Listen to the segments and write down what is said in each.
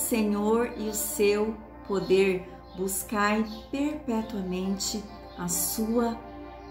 Senhor e o seu poder, buscai perpetuamente a sua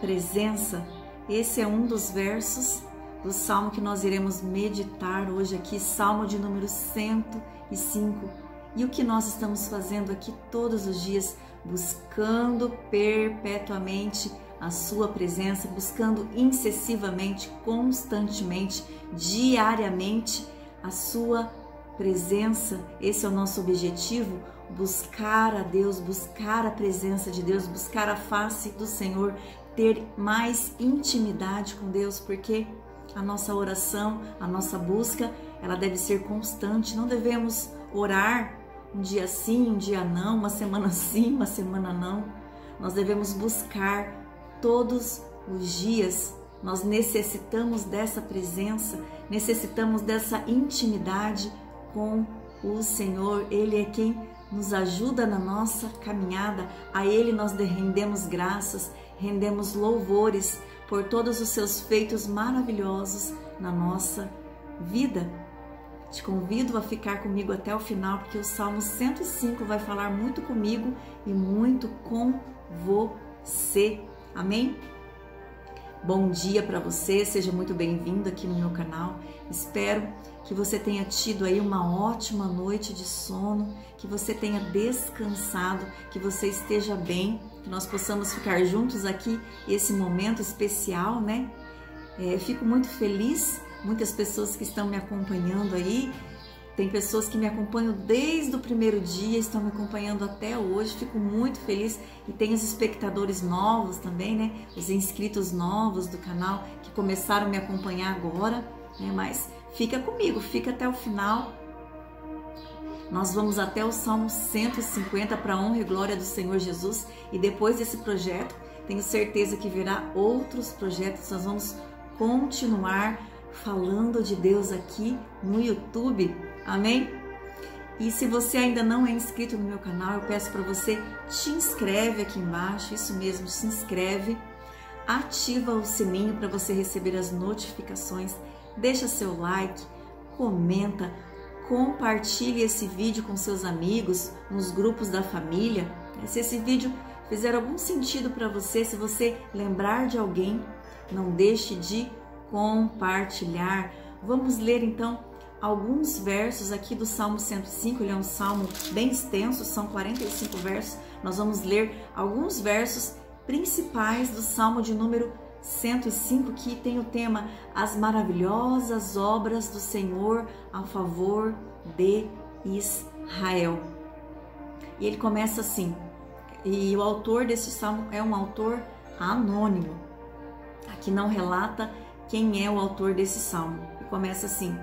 presença. Esse é um dos versos do Salmo que nós iremos meditar hoje aqui, Salmo de número 105. E o que nós estamos fazendo aqui todos os dias, buscando perpetuamente a sua presença, buscando incessivamente, constantemente, diariamente a sua presença. Esse é o nosso objetivo, buscar a Deus, buscar a presença de Deus, buscar a face do Senhor, ter mais intimidade com Deus, porque a nossa oração, a nossa busca, ela deve ser constante. Não devemos orar um dia sim, um dia não, uma semana sim, uma semana não. Nós devemos buscar todos os dias. Nós necessitamos dessa presença, necessitamos dessa intimidade com o Senhor. Ele é quem nos ajuda na nossa caminhada. A Ele nós rendemos graças, rendemos louvores por todos os seus feitos maravilhosos na nossa vida. Te convido a ficar comigo até o final, porque o Salmo 105 vai falar muito comigo e muito com você. Amém? Bom dia para você, seja muito bem-vindo aqui no meu canal. Espero que você tenha tido aí uma ótima noite de sono, que você tenha descansado, que você esteja bem, que nós possamos ficar juntos aqui esse momento especial, né? Fico muito feliz, muitas pessoas que estão me acompanhando aí, tem pessoas que me acompanham desde o primeiro dia, estão me acompanhando até hoje, fico muito feliz. E tem os espectadores novos também, né? Os inscritos novos do canal que começaram a me acompanhar agora, né? Mas fica comigo, fica até o final. Nós vamos até o Salmo 150 para a honra e glória do Senhor Jesus. E depois desse projeto, tenho certeza que virá outros projetos. Nós vamos continuar falando de Deus aqui no YouTube. Amém? E se você ainda não é inscrito no meu canal, eu peço para você, te inscreve aqui embaixo, isso mesmo, se inscreve, ativa o sininho para você receber as notificações, deixa seu like, comenta, compartilhe esse vídeo com seus amigos, nos grupos da família. Se esse vídeo fizer algum sentido para você, se você lembrar de alguém, não deixe de compartilhar. Vamos ler então alguns versos aqui do Salmo 105, ele é um salmo bem extenso, são 45 versos. Nós vamos ler alguns versos principais do Salmo de número 105, que tem o tema As maravilhosas obras do Senhor a favor de Israel. E ele começa assim, e o autor desse salmo é um autor anônimo, aqui não relata quem é o autor desse salmo. E começa assim: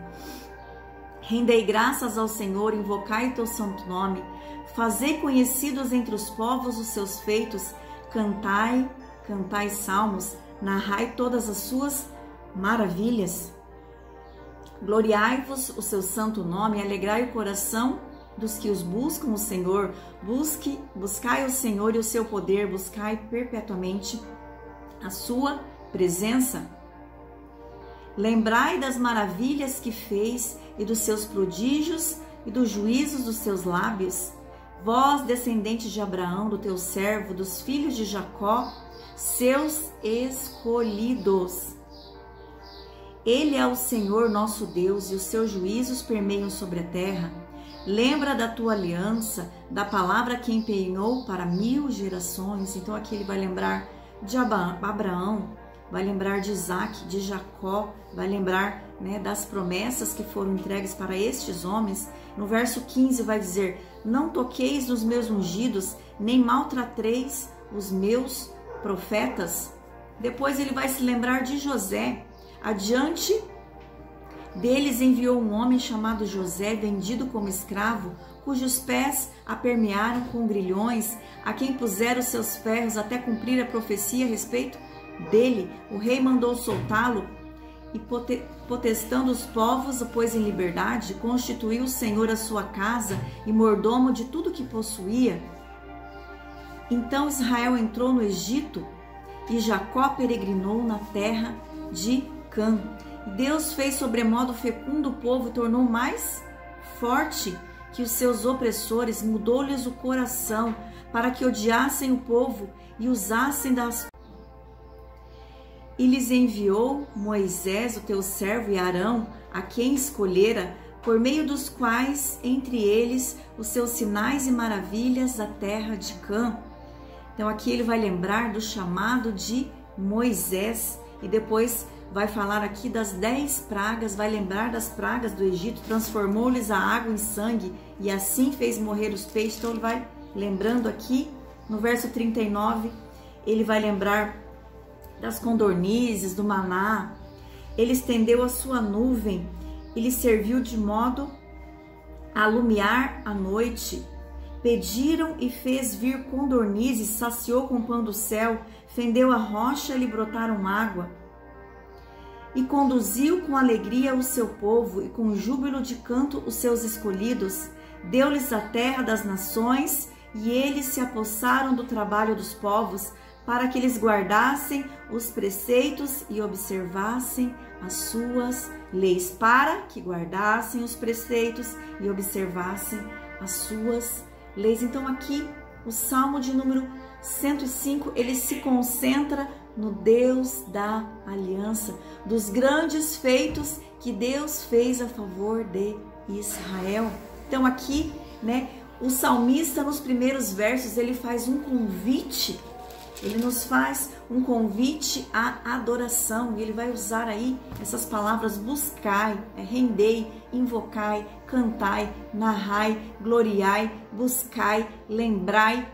rendei graças ao Senhor, invocai teu santo nome, fazei conhecidos entre os povos os seus feitos, cantai, cantai salmos, narrai todas as suas maravilhas. Gloriai-vos o seu santo nome, alegrai o coração dos que os buscam o Senhor. Buscai o Senhor e o seu poder, buscai perpetuamente a sua presença. Lembrai das maravilhas que fez e dos seus prodígios e dos juízos dos seus lábios. Vós, descendentes de Abraão, do teu servo, dos filhos de Jacó, seus escolhidos. Ele é o Senhor nosso Deus e os seus juízos permeiam sobre a terra. Lembra da tua aliança, da palavra que empenhou para 1000 gerações. Então aqui ele vai lembrar de Abraão, vai lembrar de Isaac, de Jacó, vai lembrar, né, das promessas que foram entregues para estes homens. No verso 15 vai dizer: não toqueis nos meus ungidos, nem maltrateis os meus profetas. Depois ele vai se lembrar de José. Adiante deles enviou um homem chamado José, vendido como escravo, cujos pés apermearam com grilhões, a quem puseram seus ferros até cumprir a profecia a respeito dele. O rei mandou soltá-lo e, potestando os povos, o pôs em liberdade, constituiu o Senhor a sua casa e mordomo de tudo que possuía. Então Israel entrou no Egito e Jacó peregrinou na terra de Cã. Deus fez sobremodo fecundo o povo e tornou mais forte que os seus opressores, mudou-lhes o coração, para que odiassem o povo e usassem das... E lhes enviou Moisés, o teu servo, e Arão, a quem escolhera, por meio dos quais, entre eles, os seus sinais e maravilhas da terra de Cã. Então aqui ele vai lembrar do chamado de Moisés e depois vai falar aqui das 10 pragas, vai lembrar das pragas do Egito, transformou-lhes a água em sangue e assim fez morrer os peixes. Então ele vai lembrando aqui, no verso 39, ele vai lembrar das codornizes, do maná. Ele estendeu a sua nuvem e lhe serviu de modo a alumiar a noite. Pediram e fez vir codornizes, saciou com o pão do céu, fendeu a rocha e lhe brotaram água. E conduziu com alegria o seu povo e com júbilo de canto os seus escolhidos. Deu-lhes a terra das nações e eles se apossaram do trabalho dos povos, para que eles guardassem os preceitos e observassem as suas leis, para que guardassem os preceitos e observassem as suas leis. Então aqui o Salmo de número 105, ele se concentra no Deus da aliança, dos grandes feitos que Deus fez a favor de Israel. Então aqui, né, o salmista nos primeiros versos, ele faz um convite. Ele nos faz um convite à adoração e ele vai usar aí essas palavras: buscai, rendei, invocai, cantai, narrai, gloriai, buscai, lembrai.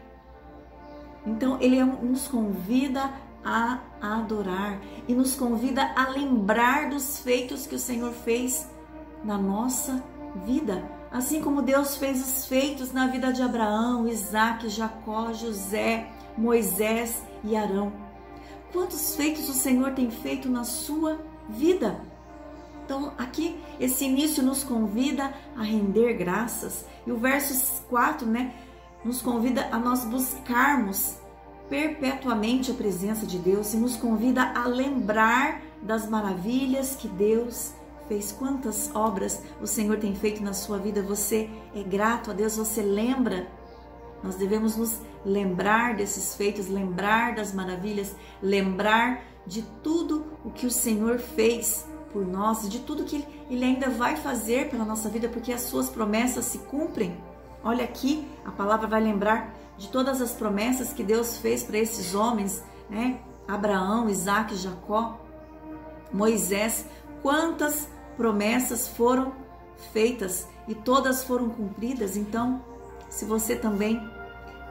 Então ele nos convida a adorar e nos convida a lembrar dos feitos que o Senhor fez na nossa vida. Assim como Deus fez os feitos na vida de Abraão, Isaque, Jacó, José, Moisés e Arão. Quantos feitos o Senhor tem feito na sua vida? Então aqui esse início nos convida a render graças. E o verso 4, né, nos convida a nós buscarmos perpetuamente a presença de Deus e nos convida a lembrar das maravilhas que Deus fez. Quantas obras o Senhor tem feito na sua vida? Você é grato a Deus? Você lembra? Nós devemos nos lembrar desses feitos, lembrar das maravilhas, lembrar de tudo o que o Senhor fez por nós, de tudo que Ele ainda vai fazer pela nossa vida, porque as suas promessas se cumprem. Olha aqui, a palavra vai lembrar de todas as promessas que Deus fez para esses homens, né? Abraão, Isaque, Jacó, Moisés. Quantas promessas foram feitas e todas foram cumpridas. Então, se você também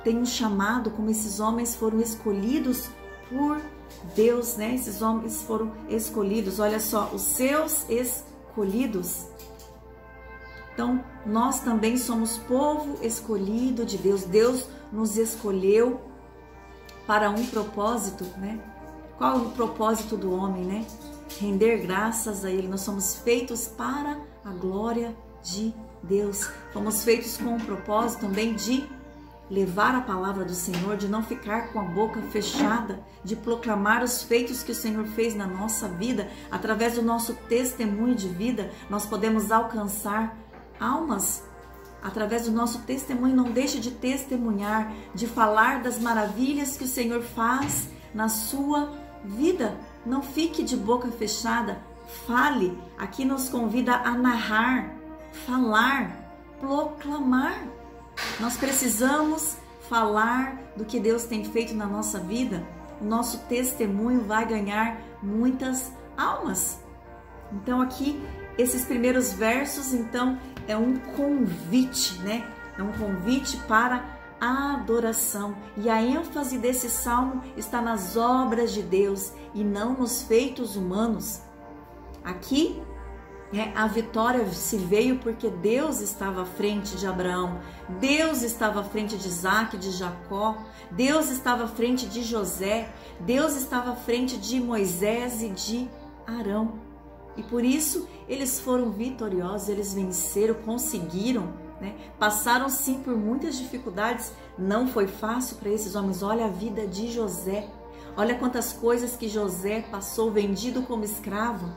tem um chamado, como esses homens foram escolhidos por Deus, né? Esses homens foram escolhidos, olha só, os seus escolhidos. Então, nós também somos povo escolhido de Deus. Deus nos escolheu para um propósito, né? Qual é o propósito do homem, né? Render graças a Ele. Nós somos feitos para a glória de Deus. Fomos feitos com o propósito também de levar a palavra do Senhor, de não ficar com a boca fechada, de proclamar os feitos que o Senhor fez na nossa vida. Através do nosso testemunho de vida, nós podemos alcançar almas. Através do nosso testemunho, não deixe de testemunhar, de falar das maravilhas que o Senhor faz na sua vida. Não fique de boca fechada, fale. Aqui nos convida a narrar, falar, proclamar. Nós precisamos falar do que Deus tem feito na nossa vida. O nosso testemunho vai ganhar muitas almas. Então aqui, esses primeiros versos, então, é um convite, né? É um convite para a adoração. E a ênfase desse salmo está nas obras de Deus e não nos feitos humanos. Aqui, a vitória se veio porque Deus estava à frente de Abraão, Deus estava à frente de Isaque, de Jacó, Deus estava à frente de José, Deus estava à frente de Moisés e de Arão. E por isso eles foram vitoriosos, eles venceram, conseguiram, né? Passaram sim por muitas dificuldades, não foi fácil para esses homens. Olha a vida de José, olha quantas coisas que José passou, vendido como escravo.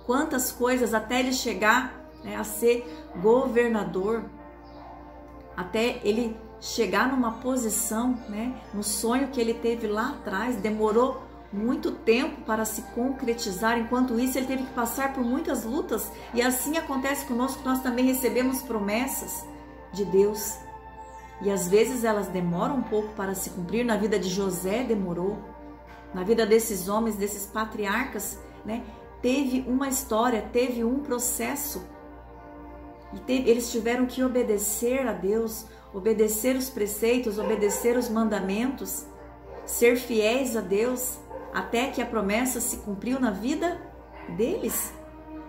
Quantas coisas até ele chegar, né, a ser governador. até ele chegar numa posição, né, no sonho que ele teve lá atrás, demorou muito tempo para se concretizar. Enquanto isso, ele teve que passar por muitas lutas, e assim acontece conosco. Nós também recebemos promessas de Deus e às vezes elas demoram um pouco para se cumprir. Na vida de José demorou, na vida desses homens, desses patriarcas, né, teve uma história, teve um processo, e eles tiveram que obedecer a Deus, obedecer os preceitos, obedecer os mandamentos, ser fiéis a Deus, até que a promessa se cumpriu na vida deles,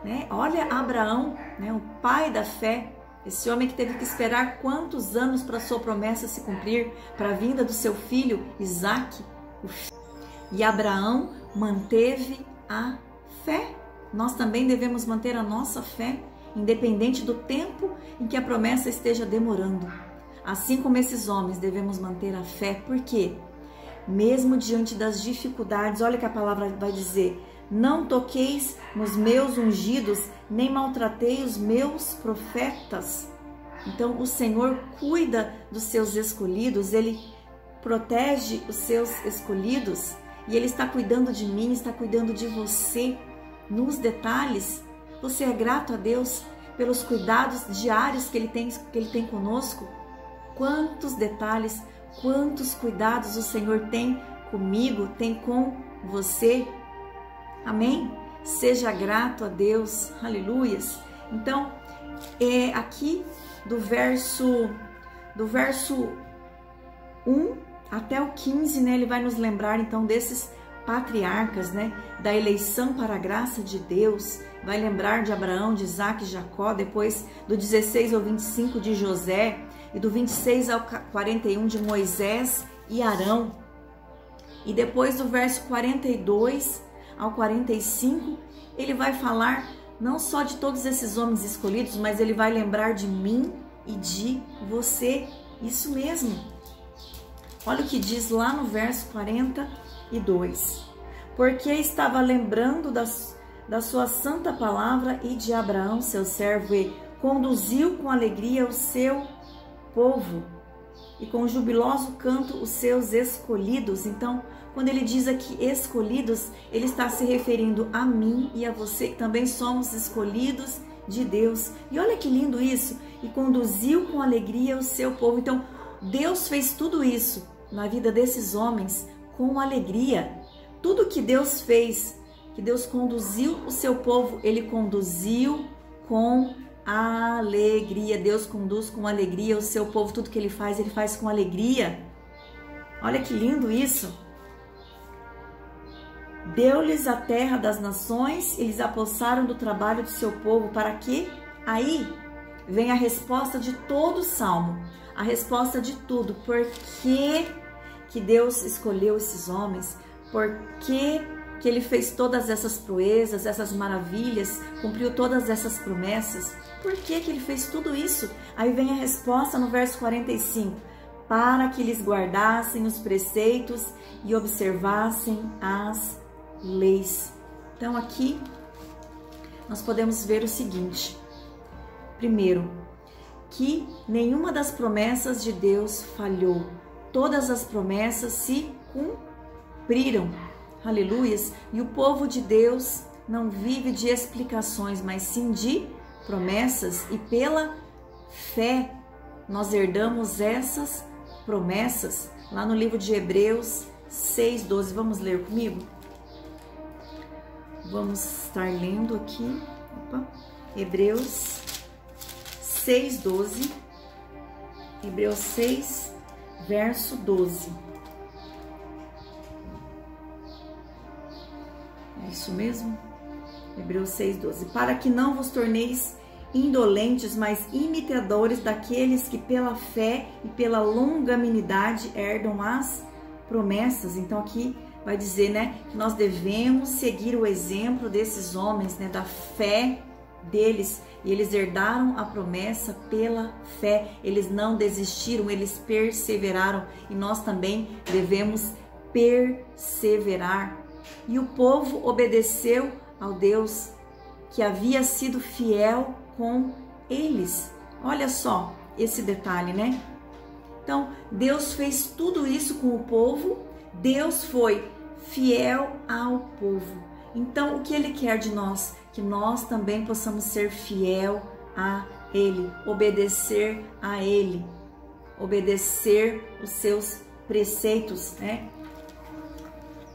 né? Olha Abraão, né, o pai da fé, esse homem que teve que esperar quantos anos para sua promessa se cumprir, para a vinda do seu filho Isaque. E Abraão manteve a fé. Nós também devemos manter a nossa fé, independente do tempo em que a promessa esteja demorando. Assim como esses homens, devemos manter a fé, porque mesmo diante das dificuldades, olha que a palavra vai dizer: não toqueis nos meus ungidos, nem maltratei os meus profetas. Então o Senhor cuida dos seus escolhidos, Ele protege os seus escolhidos, e Ele está cuidando de mim, está cuidando de você nos detalhes. Você é grato a Deus pelos cuidados diários que Ele tem conosco? Quantos detalhes, quantos cuidados o Senhor tem comigo, tem com você? Amém? Seja grato a Deus, aleluias. Então, aqui do verso 1 até o 15, né, ele vai nos lembrar então desses patriarcas, né, da eleição para a graça de Deus. Vai lembrar de Abraão, de Isaque e Jacó, depois do 16 ao 25 de José, e do 26 ao 41 de Moisés e Arão. E depois do verso 42 ao 45, ele vai falar não só de todos esses homens escolhidos, mas ele vai lembrar de mim e de você. Isso mesmo. Olha o que diz lá no verso 42. Porque estava lembrando da sua santa palavra e de Abraão, seu servo, e conduziu com alegria o seu povo, e com jubiloso canto os seus escolhidos. Então, quando ele diz aqui escolhidos, ele está se referindo a mim e a você, que também somos escolhidos de Deus. E olha que lindo isso, e conduziu com alegria o seu povo. Então, Deus fez tudo isso na vida desses homens com alegria. Tudo que Deus fez, que Deus conduziu o seu povo, Ele conduziu com alegria. Deus conduz com alegria o seu povo. Tudo que Ele faz com alegria. Olha que lindo isso. Deu-lhes a terra das nações, eles apossaram do trabalho do seu povo. Para quê? Aí vem a resposta de todo o salmo, a resposta de tudo. Por que Deus escolheu esses homens? Por que Ele fez todas essas proezas, essas maravilhas, cumpriu todas essas promessas? Por que Ele fez tudo isso? Aí vem a resposta no verso 45. Para que eles guardassem os preceitos e observassem as leis. Então aqui nós podemos ver o seguinte: primeiro, que nenhuma das promessas de Deus falhou. Todas as promessas se cumpriram. Aleluias! E o povo de Deus não vive de explicações, mas sim de promessas. E pela fé nós herdamos essas promessas. Lá no livro de Hebreus 6:12. Vamos ler comigo? Vamos estar lendo aqui. Hebreus 6:12. Hebreus 6, verso 12. É isso mesmo? Hebreus 6:12. Para que não vos torneis indolentes, mas imitadores daqueles que pela fé e pela longanimidade herdam as promessas. Então aqui vai dizer, né, que nós devemos seguir o exemplo desses homens, né, da fé deles, e eles herdaram a promessa pela fé. Eles não desistiram, eles perseveraram, e nós também devemos perseverar. E o povo obedeceu ao Deus que havia sido fiel com eles. Olha só, esse detalhe, né? Então, Deus fez tudo isso com o povo, Deus foi fiel ao povo. Então, o que Ele quer de nós? Que nós também possamos ser fiel a Ele, obedecer a Ele, obedecer os seus preceitos, né?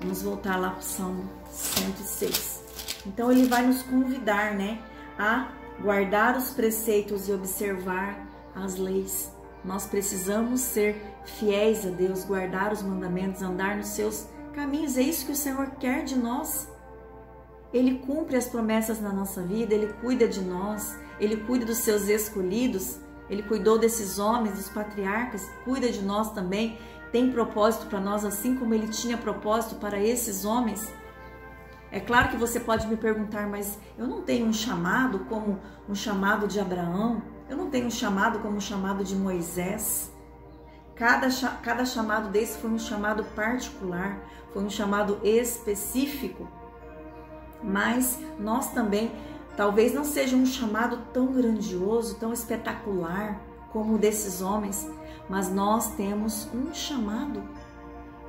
Vamos voltar lá para o Salmo 106. Então, Ele vai nos convidar, né, a guardar os preceitos e observar as leis. Nós precisamos ser fiéis a Deus, guardar os mandamentos, andar nos seus caminhos. É isso que o Senhor quer de nós. Ele cumpre as promessas na nossa vida, Ele cuida de nós, Ele cuida dos seus escolhidos, Ele cuidou desses homens, dos patriarcas, cuida de nós também, tem propósito para nós, assim como Ele tinha propósito para esses homens. É claro que você pode me perguntar, mas eu não tenho um chamado como um chamado de Abraão, eu não tenho um chamado como um chamado de Moisés. Cada chamado desse foi um chamado particular, foi um chamado específico. Mas nós também, talvez não seja um chamado tão grandioso, tão espetacular como o desses homens, mas nós temos um chamado.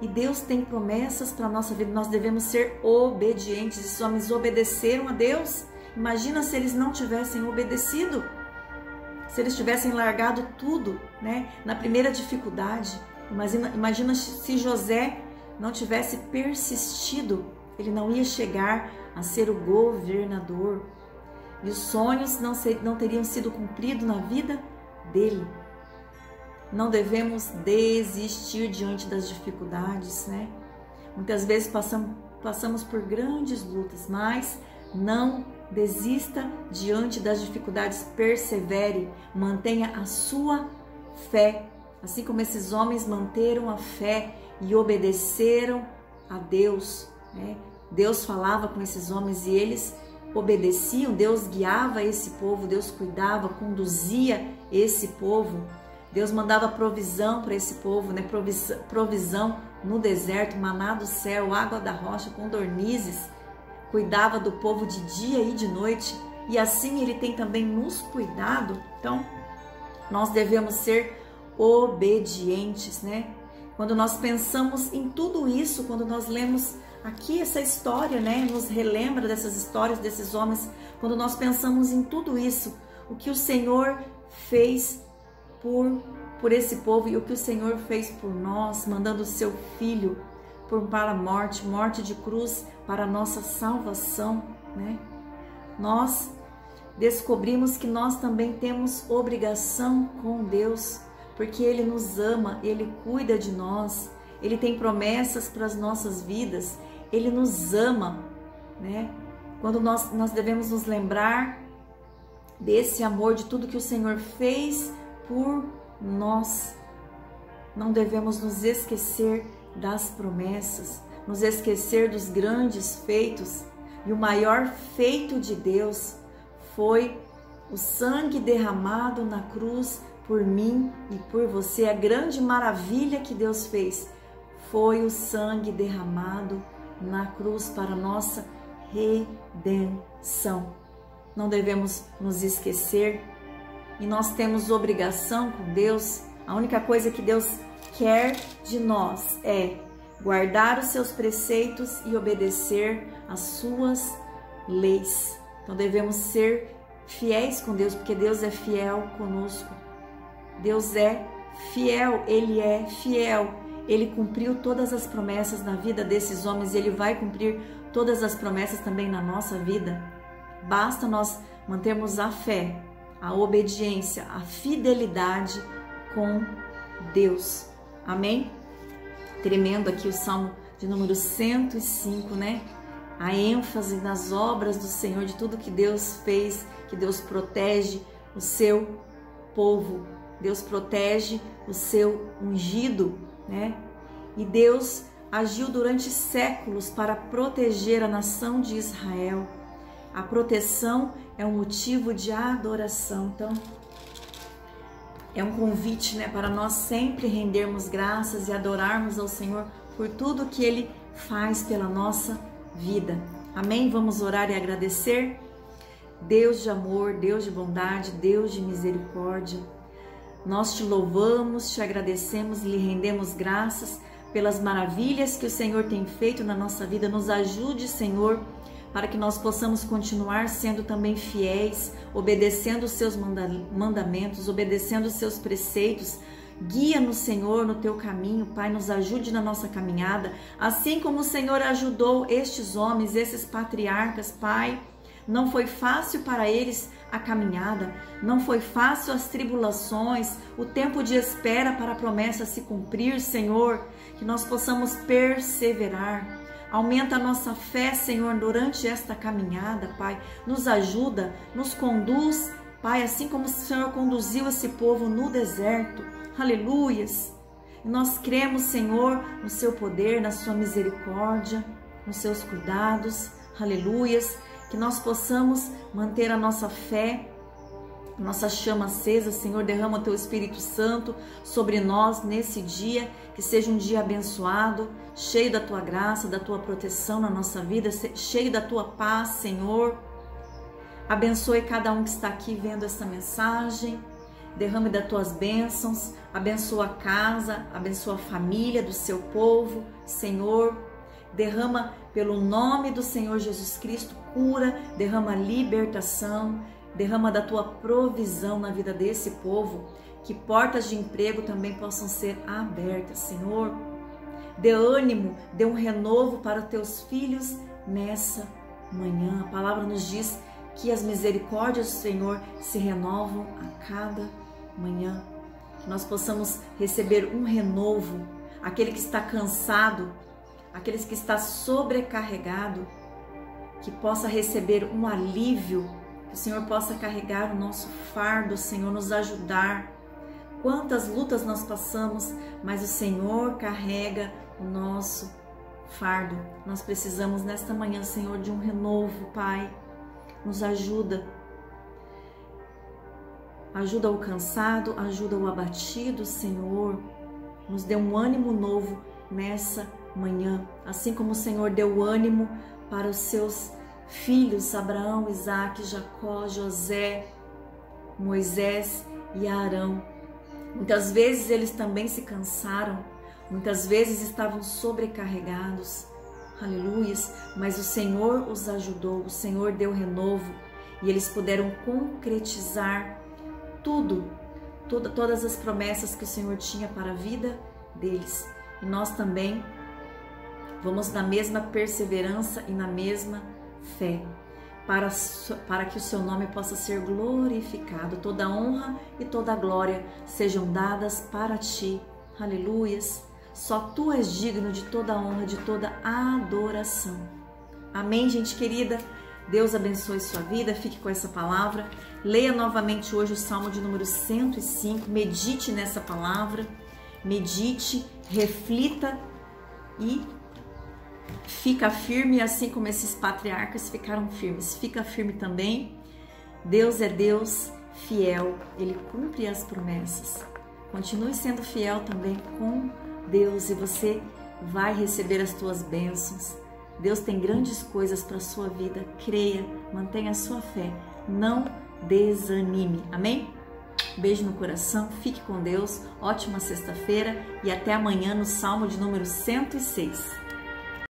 E Deus tem promessas para a nossa vida, nós devemos ser obedientes. Esses homens obedeceram a Deus. Imagina se eles não tivessem obedecido, se eles tivessem largado tudo, né? Na primeira dificuldade. Imagina se José não tivesse persistido, ele não ia chegar a ser o governador. E os sonhos não teriam sido cumpridos na vida dele. Não devemos desistir diante das dificuldades, né? Muitas vezes passamos por grandes lutas, mas não desista diante das dificuldades, persevere, mantenha a sua fé, assim como esses homens manteram a fé e obedeceram a Deus, né? Deus falava com esses homens e eles obedeciam, Deus guiava esse povo, Deus cuidava, conduzia esse povo. Deus mandava provisão para esse povo, né? Provisão no deserto, maná do céu, água da rocha, codornizes. Cuidava do povo de dia e de noite. E assim Ele tem também nos cuidado. Então, nós devemos ser obedientes, né? Quando nós pensamos em tudo isso, quando nós lemos aqui essa história, né? Nos relembra dessas histórias desses homens. Quando nós pensamos em tudo isso, o que o Senhor fez por esse povo e o que o Senhor fez por nós, mandando o seu Filho para a morte de cruz, para a nossa salvação, né? Nós descobrimos que nós também temos obrigação com Deus, porque Ele nos ama, Ele cuida de nós, Ele tem promessas para as nossas vidas, Ele nos ama, né? Quando nós devemos nos lembrar desse amor, de tudo que o Senhor fez por nós. Não devemos nos esquecer das promessas, nos esquecer dos grandes feitos. E o maior feito de Deus foi o sangue derramado na cruz por mim e por você. A grande maravilha que Deus fez foi o sangue derramado na cruz para a nossa redenção. Não devemos nos esquecer. E nós temos obrigação com Deus. A única coisa que Deus quer de nós é guardar os seus preceitos e obedecer às suas leis. Então devemos ser fiéis com Deus, porque Deus é fiel conosco. Deus é fiel, Ele é fiel. Ele cumpriu todas as promessas na vida desses homens e Ele vai cumprir todas as promessas também na nossa vida. Basta nós mantermos a fé, a obediência, a fidelidade com Deus. Amém? Tremendo aqui o Salmo de número 105, né? A ênfase nas obras do Senhor, de tudo que Deus fez, que Deus protege o seu povo. Deus protege o seu ungido, né? E Deus agiu durante séculos para proteger a nação de Israel. A proteção é um motivo de adoração. Então, é um convite, né, para nós sempre rendermos graças e adorarmos ao Senhor por tudo que Ele faz pela nossa vida. Amém? Vamos orar e agradecer. Deus de amor, Deus de bondade, Deus de misericórdia, Nós te louvamos, te agradecemos, lhe rendemos graças pelas maravilhas que o Senhor tem feito na nossa vida. Nos ajude, Senhor, para que nós possamos continuar sendo também fiéis, obedecendo os seus mandamentos, obedecendo os seus preceitos. Guia-nos, Senhor, no teu caminho, Pai, nos ajude na nossa caminhada, assim como o Senhor ajudou estes homens, esses patriarcas, Pai. Não foi fácil para eles a caminhada, não foi fácil as tribulações, o tempo de espera para a promessa se cumprir, Senhor, que nós possamos perseverar. Aumenta a nossa fé, Senhor, durante esta caminhada, Pai. Nos ajuda, nos conduz, Pai, assim como o Senhor conduziu esse povo no deserto. Aleluias! E nós cremos, Senhor, no seu poder, na sua misericórdia, nos seus cuidados. Aleluias! Que nós possamos manter a nossa fé, a nossa chama acesa. Senhor, derrama o teu Espírito Santo sobre nós nesse dia, que seja um dia abençoado, cheio da tua graça, da tua proteção na nossa vida, cheio da tua paz, Senhor. Abençoe cada um que está aqui vendo essa mensagem, derrame das tuas bênçãos, abençoa a casa, abençoa a família do seu povo, Senhor. Derrama pelo nome do Senhor Jesus Cristo cura, derrama libertação, derrama da tua provisão na vida desse povo, que portas de emprego também possam ser abertas, Senhor. Dê ânimo, dê um renovo para os teus filhos nessa manhã. A palavra nos diz que as misericórdias do Senhor se renovam a cada manhã. Que nós possamos receber um renovo, aquele que está cansado, aqueles que está sobrecarregado, que possa receber um alívio, que o Senhor possa carregar o nosso fardo, Senhor, nos ajudar. Quantas lutas nós passamos, mas o Senhor carrega o nosso fardo. Nós precisamos nesta manhã, Senhor, de um renovo, Pai. Nos ajuda. Ajuda o cansado, ajuda o abatido, Senhor. Nos dê um ânimo novo nessa manhã, assim como o Senhor deu ânimo para os seus filhos Abraão, Isaque, Jacó, José, Moisés e Arão. Muitas vezes eles também se cansaram, muitas vezes estavam sobrecarregados, aleluias, mas o Senhor os ajudou, o Senhor deu renovo e eles puderam concretizar todas as promessas que o Senhor tinha para a vida deles. E nós também vamos na mesma perseverança e na mesma fé, para que o seu nome possa ser glorificado. Toda honra e toda glória sejam dadas para ti. Aleluias. Só tu és digno de toda honra, de toda adoração. Amém, gente querida? Deus abençoe sua vida, fique com essa palavra. Leia novamente hoje o Salmo de número 105, medite nessa palavra, medite, reflita e fica firme, assim como esses patriarcas ficaram firmes. Fica firme também. Deus é Deus fiel, Ele cumpre as promessas. Continue sendo fiel também com Deus e você vai receber as tuas bênçãos. Deus tem grandes coisas para a sua vida. Creia, mantenha a sua fé. Não desanime. Amém? Beijo no coração, fique com Deus. Ótima sexta-feira e até amanhã no Salmo de número 106.